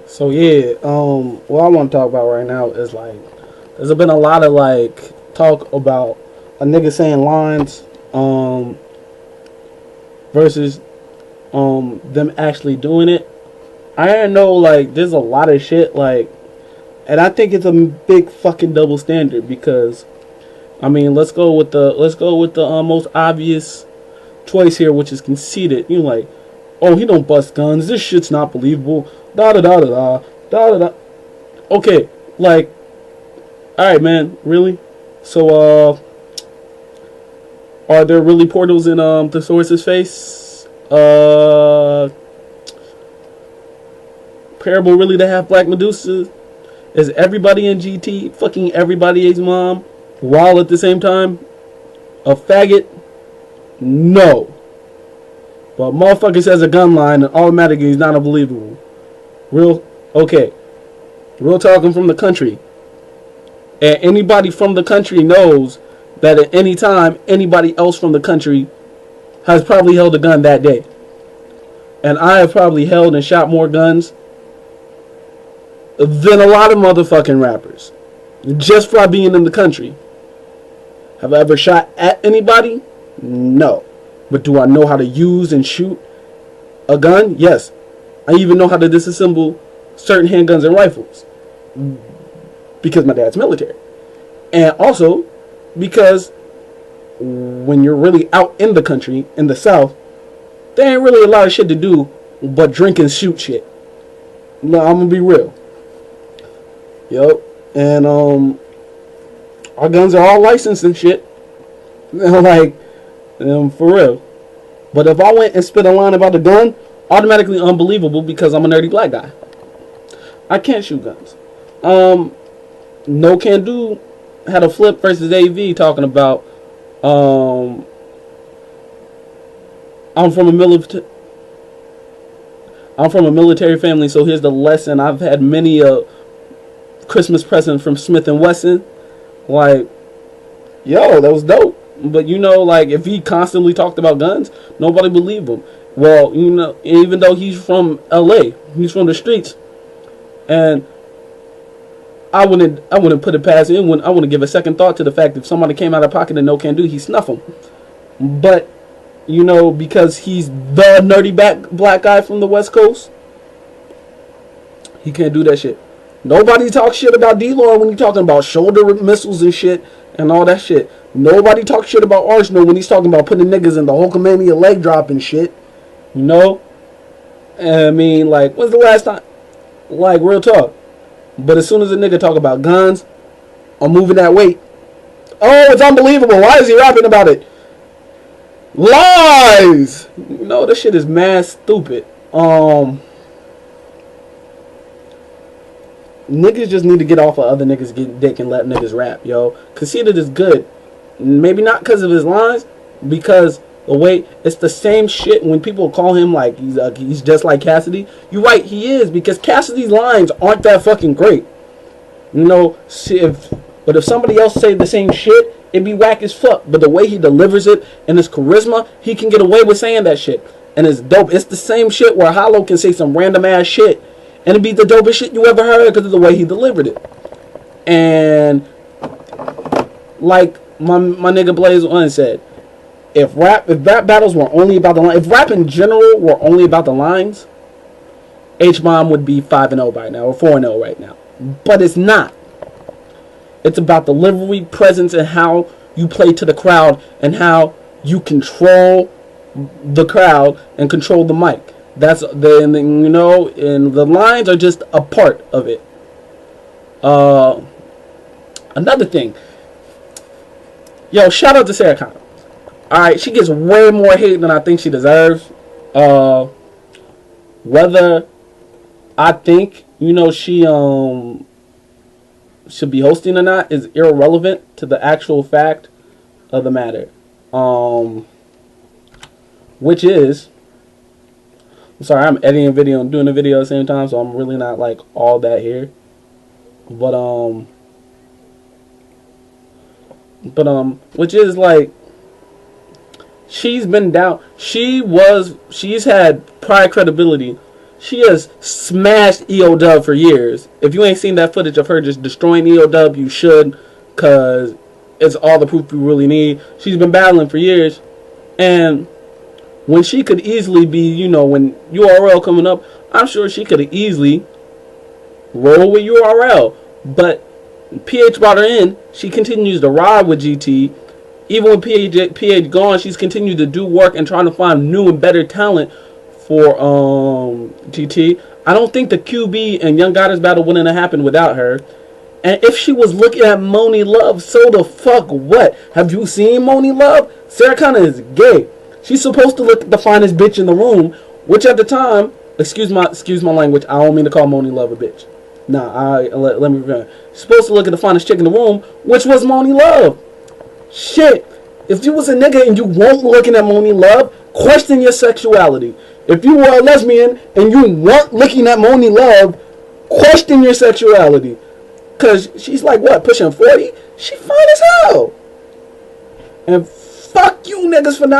So yeah, what I want to talk about right now is like, there's been a lot of like talk about a nigga saying lines, versus them actually doing it. I know like there's a lot of shit like, and I think it's a big fucking double standard because I mean let's go with the most obvious choice here, which is conceited. You know, like, oh, he don't bust guns. This shit's not believable. Da da da da da da da. Okay, like, all right, man, really? So, are there really portals in the source's face? Parable really to have Black Medusa? Is everybody in GT fucking everybody's mom while at the same time a faggot? No. But motherfucker says a gun line and automatically he's not unbelievable. Real, okay. Real talking from the country. And anybody from the country knows that at any time, anybody else from the country has probably held a gun that day. And I have probably held and shot more guns than a lot of motherfucking rappers. Just by being in the country. Have I ever shot at anybody? No. But do I know how to use and shoot a gun? Yes. I even know how to disassemble certain handguns and rifles. Because my dad's military. And also because when you're really out in the country, in the South, there ain't really a lot of shit to do but drink and shoot shit. No, I'm gonna be real. Yup. And our guns are all licensed and shit. Like, for real. But if I went and spit a line about a gun, automatically unbelievable because I'm a nerdy black guy. I can't shoot guns. No Can Do had a flip versus AV talking about I'm from a military family, so here's the lesson. I've had many a Christmas present from Smith and Wesson. Like, yo, that was dope. But you know, like, if he constantly talked about guns, nobody believed him. Well, you know, even though he's from LA, he's from the streets, and I wouldn't put it past him. I wouldn't give a second thought to the fact if somebody came out of pocket and No Can Do, he snuff them. But you know, because he's the nerdy black guy from the West Coast, he can't do that shit. Nobody talks shit about D-Lord when he's talking about shoulder missiles and shit and all that shit. Nobody talks shit about Arsenal when he's talking about putting niggas in the Hulkamania leg drop and shit. You know? And I mean, like, when's the last time? Like, real talk. But as soon as a nigga talk about guns or moving that weight, oh, it's unbelievable. Why is he rapping about it? Lies! You know, this shit is mad stupid. Niggas just need to get off of other niggas getting dick and let niggas rap, yo. Conceited is good. Maybe not because of his lines, because the way it's the same shit when people call him like he's just like Cassidy. You're right, he is, because Cassidy's lines aren't that fucking great. You know, but if somebody else say the same shit, it'd be whack as fuck. But the way he delivers it and his charisma, he can get away with saying that shit, and it's dope. It's the same shit where Hollow can say some random ass shit and it'd be the dopest shit you ever heard because of the way he delivered it. And like my nigga Blaze One said, if rap battles were only about the line, if rap in general were only about the lines, H-Bomb would be 5-0 by now, or 4-0 right now. But it's not. It's about delivery, presence, and how you play to the crowd and how you control the crowd and control the mic. That's the, you know, and the lines are just a part of it. Another thing, yo, shout out to Sarah Connor. Alright, she gets way more hate than I think she deserves. Whether I think, you know, she should be hosting or not is irrelevant to the actual fact of the matter. Which is, I'm sorry, I'm editing a video and doing a video at the same time, so I'm really not like all that here. But which is like, she's been down. She's had prior credibility she has smashed EO Dub for years. If you ain't seen that footage of her just destroying EO Dub, you should, cause it's all the proof you really need. She's been battling for years, and when she could easily be, you know, when URL coming up, I'm sure she could have easily roll with URL. But PH brought her in. She continues to ride with GT. Even with PH gone, she's continued to do work and trying to find new and better talent for GT. I don't think the QB and Young Goddess battle wouldn't have happened without her. And if she was looking at Moni Love, so the fuck what? Have you seen Moni Love? Sarah Connor is gay. She's supposed to look at the finest bitch in the room, which at the time, excuse my language, I don't mean to call Moni Love a bitch. Nah, let me remember. She's supposed to look at the finest chick in the room, which was Moni Love. Shit. If you was a nigga and you weren't looking at Moni Love, question your sexuality. If you were a lesbian and you weren't looking at Moni Love, question your sexuality. Cause she's like what, pushing 40? She fine as hell. And fuck you niggas for not